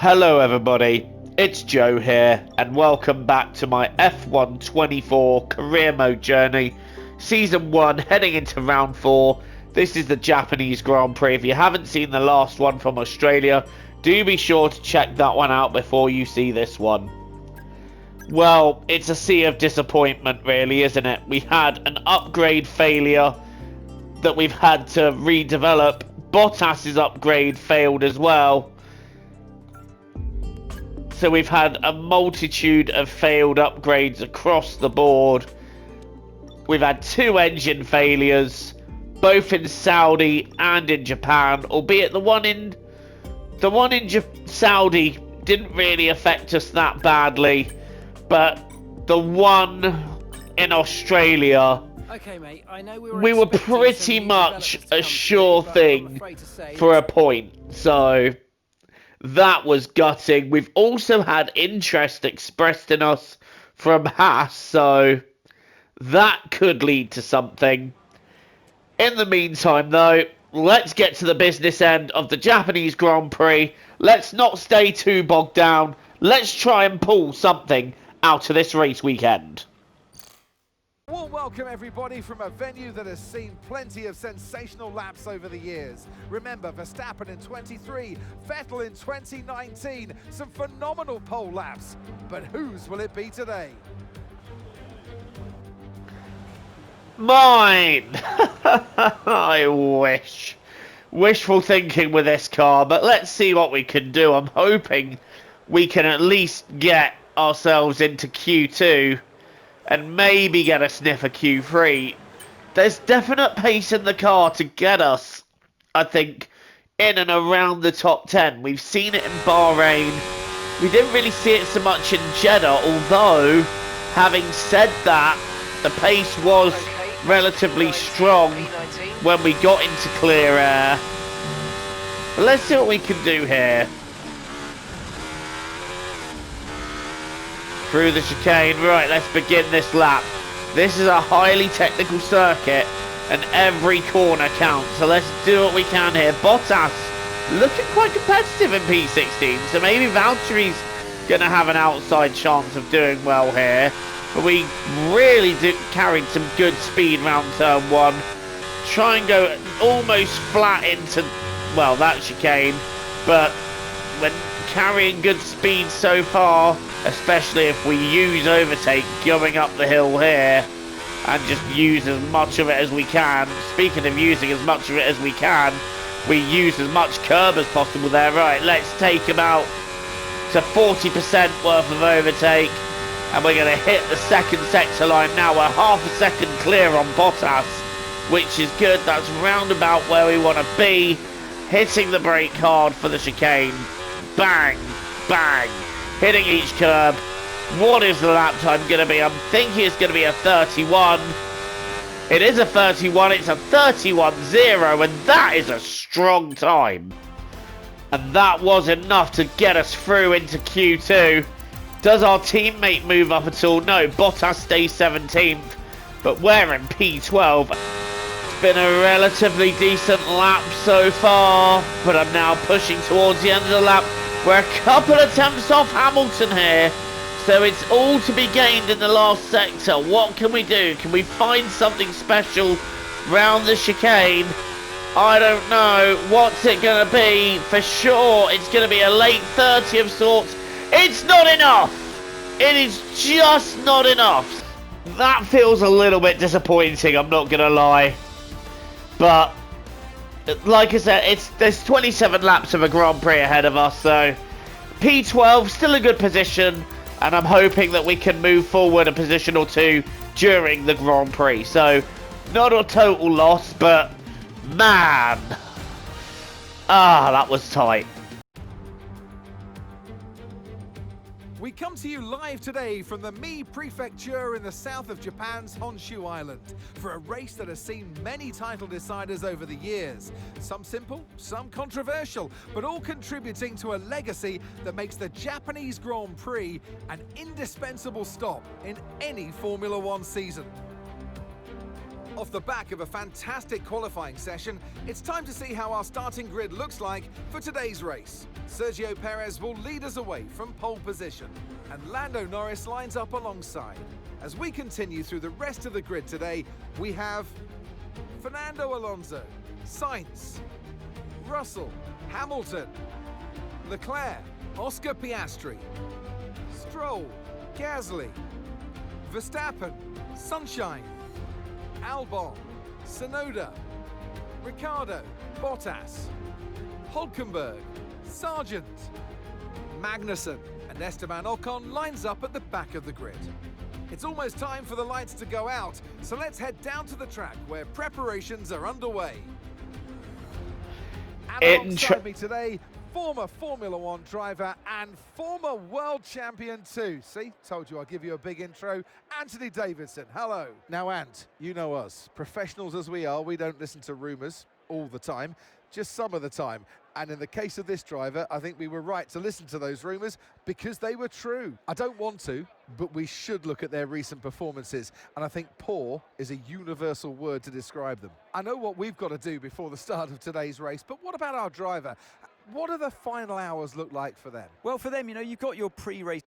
Hello everybody, it's Joe here and welcome back to my F1 24 career mode journey. Season 1 heading into round 4. This is the Japanese Grand Prix. If you haven't seen the last one from Australia, do be sure to check that one out before you see this one. Well, it's a sea of disappointment really, isn't it? We had an upgrade failure that we've had to redevelop. Bottas's upgrade failed as well. So we've had a multitude of failed upgrades across the board. We've had 2 engine failures, both in Saudi and in Japan, albeit the one in Saudi didn't really affect us that badly, but the one in Australia, okay, mate, I know we were pretty much a sure thing for a point. So that was gutting. We've also had interest expressed in us from Haas, so that could lead to something. In the meantime, though, let's get to the business end of the Japanese Grand Prix. Let's not stay too bogged down. Let's try and pull something out of this race weekend. Warm welcome everybody from a venue that has seen plenty of sensational laps over the years. Remember Verstappen in 23, Vettel in 2019, some phenomenal pole laps. But whose will it be today? Mine! I wish. Wishful thinking with this car, but let's see what we can do. I'm hoping we can at least get ourselves into Q2 and maybe get a sniff of Q3. There's definite pace in the car to get us, I think, in and around the top 10. We've seen it in Bahrain. We didn't really see it so much in Jeddah, although, having said that, the pace was relatively strong when we got into clear air. But let's see what we can do here. Through the chicane. Right, let's begin this lap. This is a highly technical circuit and every corner counts, so let's do what we can here. Bottas looking quite competitive in P16, so maybe Valtteri's going to have an outside chance of doing well here. But we really carried some good speed round turn 1. Try and go almost flat into, well, that chicane, but when carrying good speed so far, especially if we use overtake going up the hill here and just use as much of it as we can. Speaking of using as much of it as we can, we use as much curb as possible there. Right, let's take about to 40% worth of overtake, and we're going to hit the second sector line now. We're half a second clear on Bottas, which is good. That's round about where we want to be. Hitting the brake hard for the chicane. Bang, bang. Hitting each curb. What is the lap time going to be? I'm thinking it's going to be a 31. It is a 31. It's a 31.0, and that is a strong time. And that was enough to get us through into Q2. Does our teammate move up at all? No, Bottas stays 17th, but we're in P12. It's been a relatively decent lap so far, but I'm now pushing towards the end of the lap. We're a couple of attempts off Hamilton here, so it's all to be gained in the last sector. What can we do? Can we find something special round the chicane? I don't know. What's it going to be? For sure, it's going to be a late 30 of sorts. It's not enough! It is just not enough. That feels a little bit disappointing, I'm not going to lie. But like I said, there's 27 laps of a Grand Prix ahead of us, so P12, still a good position, and I'm hoping that we can move forward a position or two during the Grand Prix. So, not a total loss, but man, that was tight. We come to you live today from the Mie Prefecture in the south of Japan's Honshu Island for a race that has seen many title deciders over the years. Some simple, some controversial, but all contributing to a legacy that makes the Japanese Grand Prix an indispensable stop in any Formula One season. Off the back of a fantastic qualifying session, it's time to see how our starting grid looks like for today's race. Sergio Perez will lead us away from pole position, and Lando Norris lines up alongside. As we continue through the rest of the grid today, we have Fernando Alonso, Sainz, Russell, Hamilton, Leclerc, Oscar Piastri, Stroll, Gasly, Verstappen, Sunshine, Albon, Tsunoda, Ricciardo, Bottas, Hülkenberg, Sargent, Magnussen, and Esteban Ocon lines up at the back of the grid. It's almost time for the lights to go out, so let's head down to the track where preparations are underway. And alongside me today, former Formula One driver and former world champion too. See, told you I'll give you a big intro. Anthony Davidson, hello. Now, Ant, you know us. Professionals as we are, we don't listen to rumours all the time, just some of the time. And in the case of this driver, I think we were right to listen to those rumours because they were true. I don't want to, but we should look at their recent performances. And I think poor is a universal word to describe them. I know what we've got to do before the start of today's race, but what about our driver? What do the final hours look like for them? Well, for them, you know, you've got your pre-race.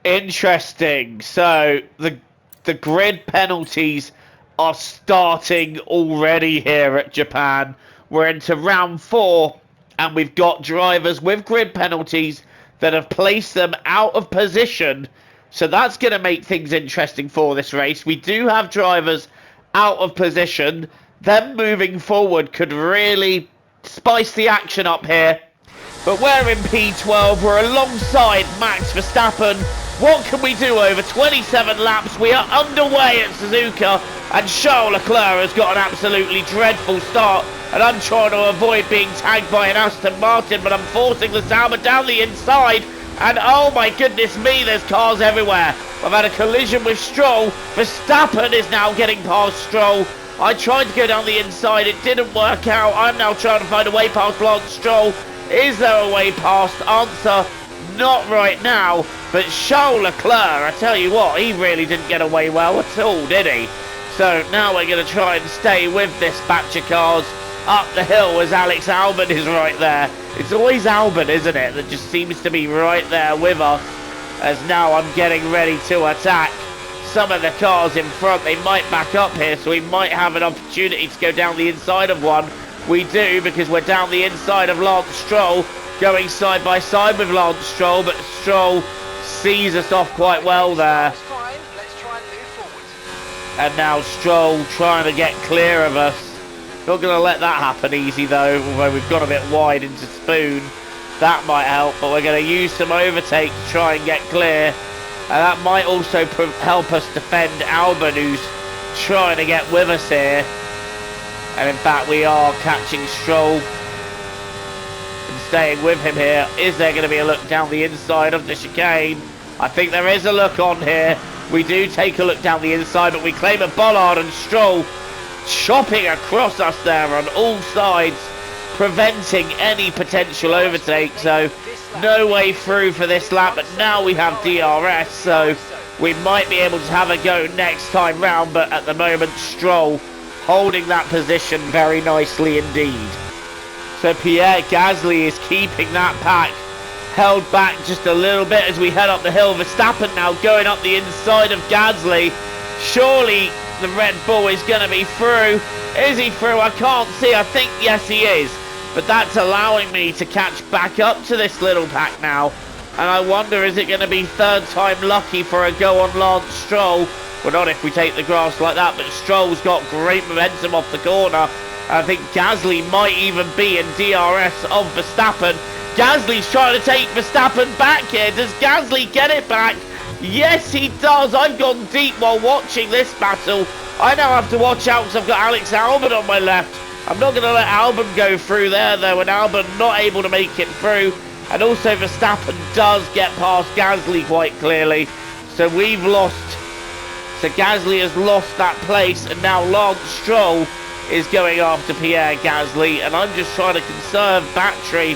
Interesting. So the grid penalties are starting already here at Japan. We're into round 4, and we've got drivers with grid penalties that have placed them out of position. So that's going to make things interesting for this race. We do have drivers out of position. Them moving forward could really spice the action up here. But we're in P12, we're alongside Max Verstappen. What can we do over 27 laps? We are underway at Suzuka, and Charles Leclerc has got an absolutely dreadful start. And I'm trying to avoid being tagged by an Aston Martin, but I'm forcing the Sauber down the inside. And oh my goodness me, there's cars everywhere. I've had a collision with Stroll. Verstappen is now getting past Stroll. I tried to go down the inside, it didn't work out. I'm now trying to find a way past Lance Stroll. Is there a way past? Answer, not right now. But Charles Leclerc, I tell you what, he really didn't get away well at all, did he? So now we're going to try and stay with this batch of cars up the hill as Alex Albon is right there. It's always Albon, isn't it, that just seems to be right there with us. As now I'm getting ready to attack some of the cars in front. They might back up here, so we might have an opportunity to go down the inside of one. We do, because we're down the inside of Lance Stroll, going side by side with Lance Stroll, but Stroll sees us off quite well there. Let's try and move forward. And now Stroll trying to get clear of us. Not going to let that happen easy though, although we've got a bit wide into Spoon. That might help, but we're going to use some overtake to try and get clear. And that might also help us defend Albon, who's trying to get with us here. And in fact, we are catching Stroll and staying with him here. Is there going to be a look down the inside of the chicane? I think there is a look on here. We do take a look down the inside, but we claim a bollard, and Stroll chopping across us there on all sides, preventing any potential overtake. So no way through for this lap, but now we have DRS, so we might be able to have a go next time round. But at the moment, Stroll holding that position very nicely indeed. So Pierre Gasly is keeping that pack held back just a little bit as we head up the hill. Verstappen now going up the inside of Gasly. Surely the Red Bull is going to be through. Is he through? I can't see. I think yes he is. But that's allowing me to catch back up to this little pack now. And I wonder, is it going to be third time lucky for a go on Lance Stroll? Well, not if we take the grass like that, but Stroll's got great momentum off the corner. I think Gasly might even be in DRS of Verstappen. Gasly's trying to take Verstappen back here. Does Gasly get it back? Yes, he does. I've gone deep while watching this battle. I now have to watch out because I've got Alex Albon on my left. I'm not going to let Albon go through there, though, and Albon not able to make it through. And also Verstappen does get past Gasly quite clearly. So we've lost. So Gasly has lost that place, and now Lance Stroll is going after Pierre Gasly, and I'm just trying to conserve battery.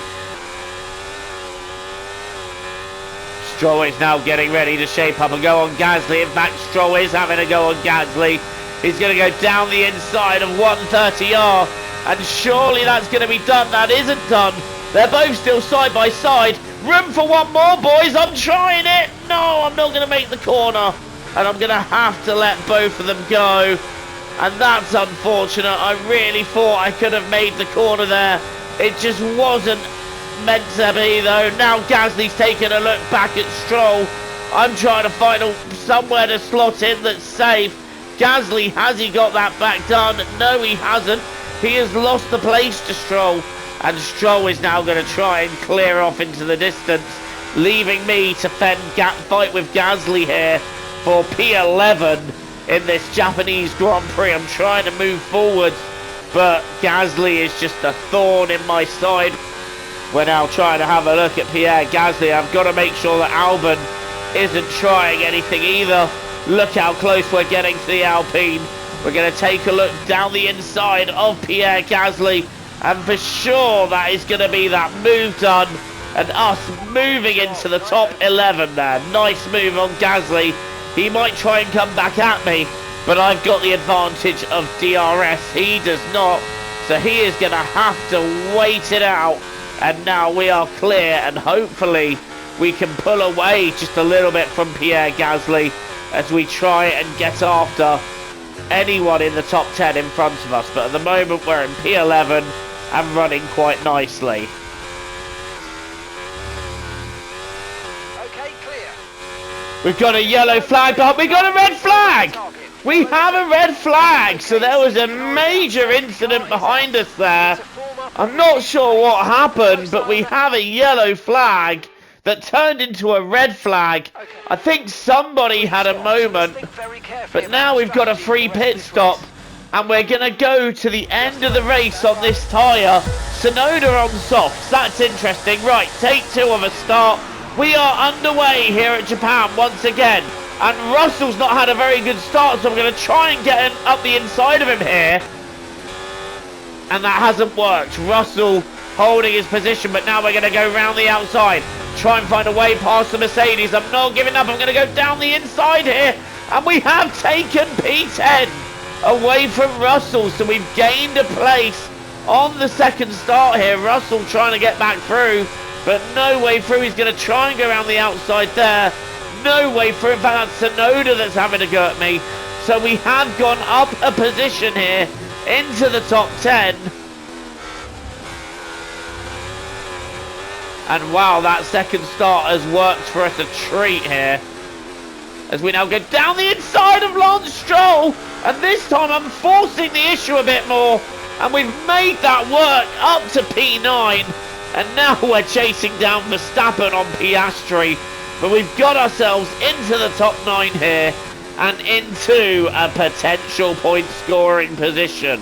Stroll is now getting ready to shape up and go on Gasly. In fact, Stroll is having a go on Gasly. He's going to go down the inside of 130R. And surely that's going to be done. That isn't done. They're both still side by side. Room for one more, boys. I'm trying it. No, I'm not going to make the corner. And I'm going to have to let both of them go. And that's unfortunate. I really thought I could have made the corner there. It just wasn't meant to be, though. Now Gasly's taking a look back at Stroll. I'm trying to find somewhere to slot in that's safe. Gasly, has he got that back done? No, he hasn't. He has lost the place to Stroll. And Stroll is now going to try and clear off into the distance, leaving me to fight with Gasly here for P11 in this Japanese Grand Prix. I'm trying to move forward, but Gasly is just a thorn in my side. We're now trying to have a look at Pierre Gasly. I've got to make sure that Albon isn't trying anything either. Look how close we're getting to the Alpine. We're going to take a look down the inside of Pierre Gasly, and for sure that is going to be that move done and us moving into the top 11 there. Nice move on Gasly. He might try and come back at me, but I've got the advantage of DRS. He does not, so he is going to have to wait it out. And now we are clear, and hopefully we can pull away just a little bit from Pierre Gasly as we try and get after anyone in the top 10 in front of us. But at the moment we're in P11 and running quite nicely. Okay, clear. We've got a yellow flag, but we got a red flag! We have a red flag, so there was a major incident behind us there. I'm not sure what happened, but we have a yellow flag that turned into a red flag. I think somebody had a moment, but now we've got a free pit stop, and we're going to go to the end of the race on this tyre. Tsunoda on softs, that's interesting. Right, take two of a start. We are underway here at Japan once again, and Russell's not had a very good start, so I'm going to try and get up the inside of him here. And that hasn't worked. Russell holding his position, but now we're going to go round the outside. Try and find a way past the Mercedes. I'm not giving up. I'm going to go down the inside here. And we have taken P10 away from Russell. So we've gained a place on the second start here. Russell trying to get back through, but no way through. He's going to try and go around the outside there. No way through. In fact, that's Tsunoda that's having a go at me. So we have gone up a position here into the top 10. And wow, that second start has worked for us a treat here, as we now go down the inside of Lance Stroll, and this time I'm forcing the issue a bit more, and we've made that work up to P9, and now we're chasing down Verstappen on Piastri, but we've got ourselves into the top 9 here and into a potential point scoring position.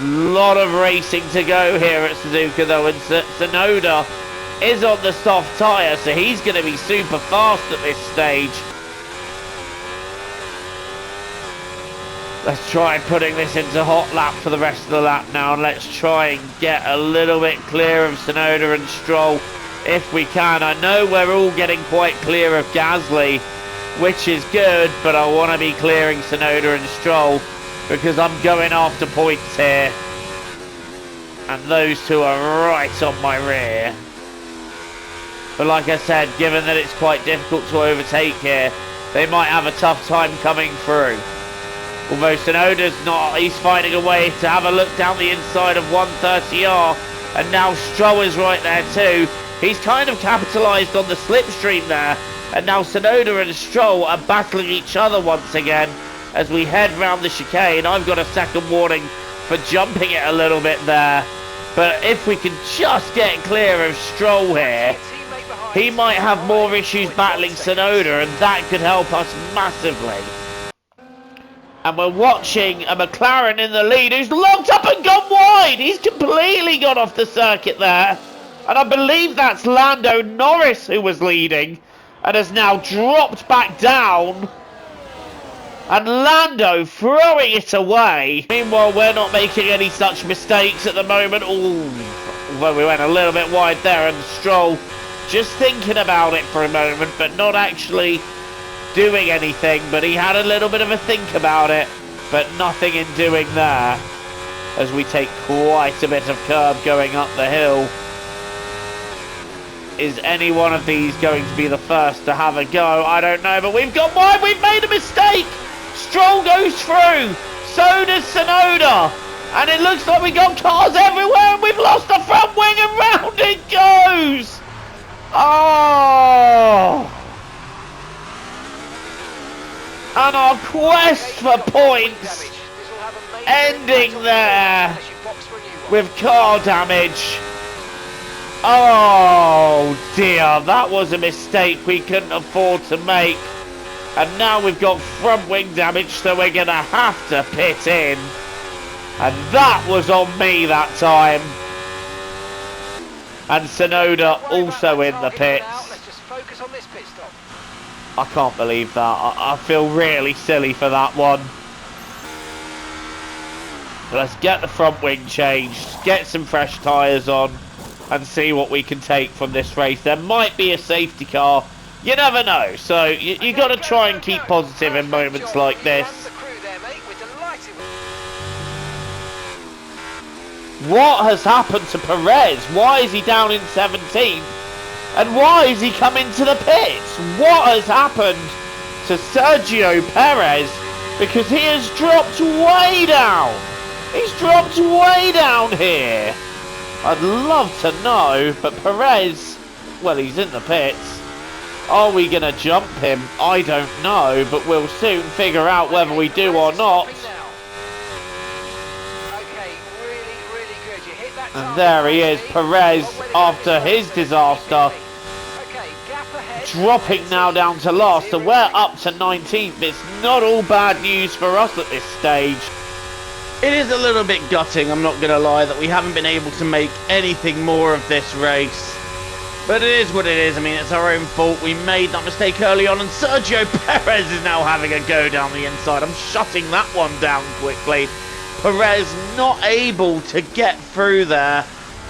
Lot of racing to go here at Suzuka though, and Tsunoda is on the soft tyre, so he's going to be super fast at this stage. Let's try putting this into hot lap for the rest of the lap now, and let's try and get a little bit clear of Tsunoda and Stroll if we can. I know we're all getting quite clear of Gasly, which is good, but I want to be clearing Tsunoda and Stroll because I'm going after points here, and those two are right on my rear. But like I said, given that it's quite difficult to overtake here, they might have a tough time coming through. Although Tsunoda's not, he's finding a way to have a look down the inside of 130R, and now Stroll is right there too. He's kind of capitalised on the slipstream there, and now Tsunoda and Stroll are battling each other once again as we head round the chicane. I've got a second warning for jumping it a little bit there, but if we can just get clear of Stroll here, he might have more issues battling Tsunoda, and that could help us massively. And we're watching a McLaren in the lead who's locked up and gone wide. He's completely gone off the circuit there. And I believe that's Lando Norris who was leading and has now dropped back down. And Lando throwing it away. Meanwhile, we're not making any such mistakes at the moment. Ooh, although we went a little bit wide there, and Stroll just thinking about it for a moment, but not actually doing anything. But he had a little bit of a think about it, but nothing in doing there, as we take quite a bit of curb going up the hill. Is any one of these going to be the first to have a go? I don't know, but we've got wide. We've made a mistake. Stroll goes through. So does Tsunoda. And it looks like we got cars everywhere, and we've lost the front wing, and round it goes. Oh. And our quest for points ending there with car damage. Oh dear, that was a mistake we couldn't afford to make. And now we've got front wing damage, so we're going to have to pit in. And that was on me that time. And Tsunoda also in the pits. I can't believe that. I feel really silly for that one. Let's get the front wing changed, get some fresh tyres on, and see what we can take from this race. There might be a safety car. You never know. So you got to try and keep positive in moments like this. What has happened to Perez? Why is he down in 17th? And why is he come into the pits? What has happened to Sergio Perez? Because he has dropped way down. He's dropped way down here. I'd love to know, but Perez, well, he's in the pits. Are we going to jump him? I don't know, but we'll soon figure out whether we do or not. And there he is, Perez, after his disaster, dropping now down to last, and we're up to 19th. It's not all bad news for us at this stage. It is a little bit gutting, I'm not going to lie, that we haven't been able to make anything more of this race. But it is what it is. I mean, it's our own fault. We made that mistake early on, and Sergio Perez is now having a go down the inside. I'm shutting that one down quickly. Perez not able to get through there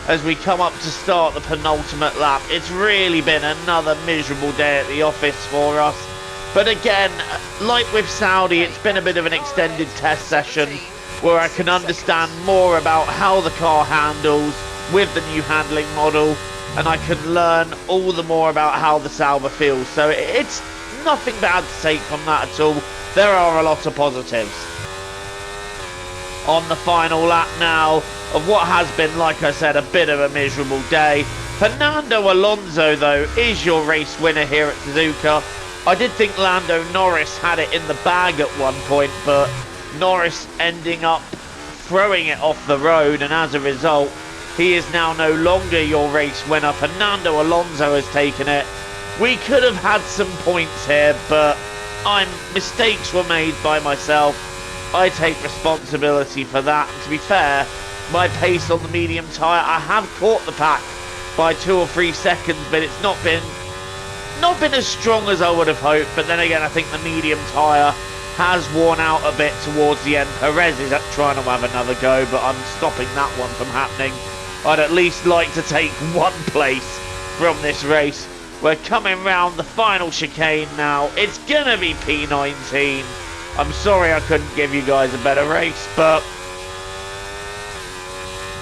as we come up to start the penultimate lap. It's really been another miserable day at the office for us. But again, like with Saudi, it's been a bit of an extended test session where I can understand more about how the car handles with the new handling model, and I can learn all the more about how the Sauber feels. So it's nothing bad to take from that at all. There are a lot of positives. On the final lap now of what has been, like I said, a bit of a miserable day. Fernando Alonso, though, is your race winner here at Suzuka. I did think Lando Norris had it in the bag at one point, but Norris ending up throwing it off the road, and as a result, he is now no longer your race winner. Fernando Alonso has taken it. We could have had some points here, but mistakes were made by myself. I take responsibility for that. And to be fair, my pace on the medium tyre, I have caught the pack by 2 or 3 seconds, but it's not been as strong as I would have hoped. But then again, I think the medium tyre has worn out a bit towards the end. Perez is trying to have another go, but I'm stopping that one from happening. I'd at least like to take 1 place from this race. We're coming round the final chicane now. It's gonna be P19. I'm sorry I couldn't give you guys a better race, but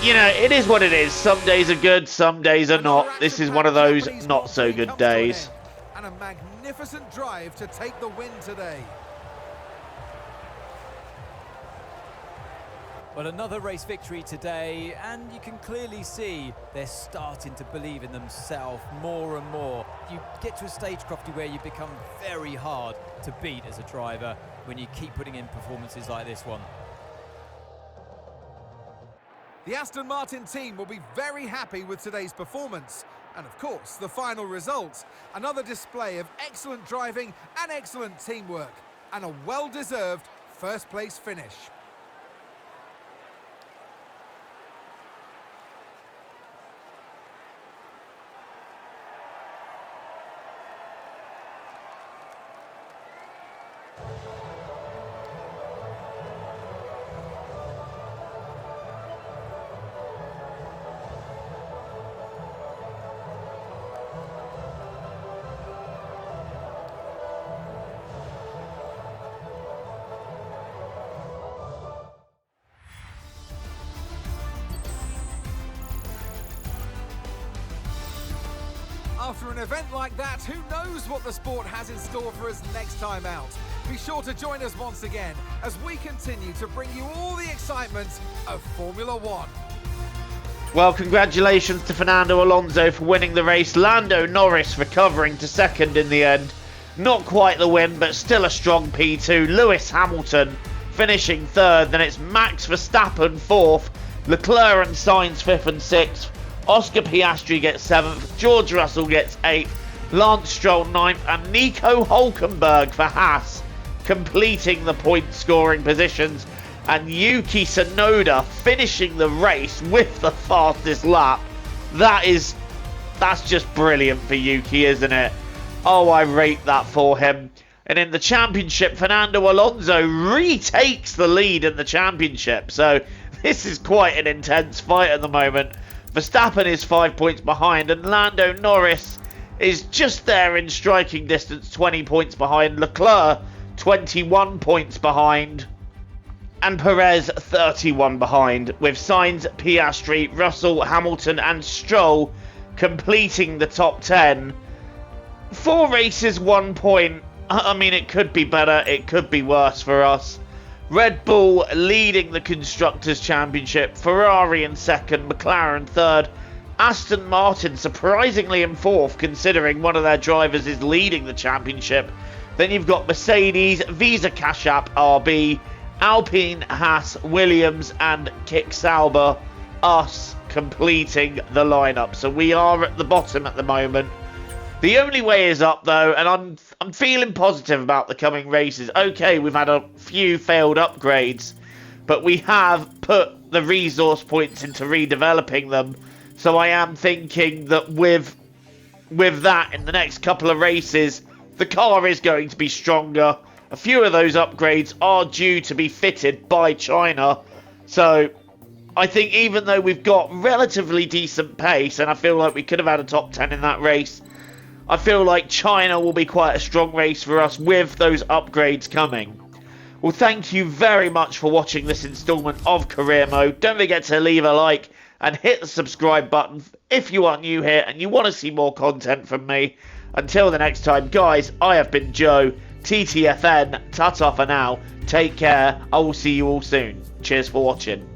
you know, it is what it is. Some days are good, some days are not. This is one of those not so good days. And a magnificent drive to take the win today. Well, another race victory today, and you can clearly see they're starting to believe in themselves more and more. You get to a stage, Crofty, where you become very hard to beat as a driver when you keep putting in performances like this one. The Aston Martin team will be very happy with today's performance. And of course, the final result. Another display of excellent driving and excellent teamwork. And a well-deserved first place finish. after an event like that, who knows what the sport has in store for us next time out. Be sure to join us once again as we continue to bring you all the excitement of Formula One. Well, congratulations to Fernando Alonso for winning the race. Lando Norris recovering to second in the end. Not quite the win, but still a strong P2. Lewis Hamilton finishing third. Then it's Max Verstappen fourth. Leclerc and Sainz fifth and sixth. Oscar Piastri gets seventh. George Russell gets eighth. Lance Stroll ninth. And Nico Hülkenberg for Haas completing the point scoring positions. And Yuki Tsunoda finishing the race with the fastest lap. That's just brilliant for Yuki, isn't it? Oh, I rate that for him. And in the championship, Fernando Alonso retakes the lead in the championship. So this is quite an intense fight at the moment. Verstappen is 5 points behind, and Lando Norris is just there in striking distance, 20 points behind. Leclerc, 21 points behind. And Perez 31 behind, with Sainz, Piastri, Russell, Hamilton and Stroll completing the top 10. 4 races, 1 point. I mean, it could be better, it could be worse for us. Red Bull leading the Constructors' Championship, Ferrari in second, McLaren third, Aston Martin surprisingly in fourth considering one of their drivers is leading the championship. Then you've got Mercedes, Visa Cash App, RB, Alpine, Haas, Williams and Kick Sauber, us completing the lineup. So we are at the bottom at the moment. The only way is up though, and I'm feeling positive about the coming races. Okay, we've had a few failed upgrades, but we have put the resource points into redeveloping them. So I am thinking that with that in the next couple of races, the car is going to be stronger. A few of those upgrades are due to be fitted by China. So I think even though we've got relatively decent pace, and I feel like we could have had a top 10 in that race, I feel like China will be quite a strong race for us with those upgrades coming. Well, thank you very much for watching this instalment of Career Mode. Don't forget to leave a like and hit the subscribe button if you are new here and you want to see more content from me. Until the next time, guys, I have been Joe. TTFN, ta-ta for now. Take care. I will see you all soon. Cheers for watching.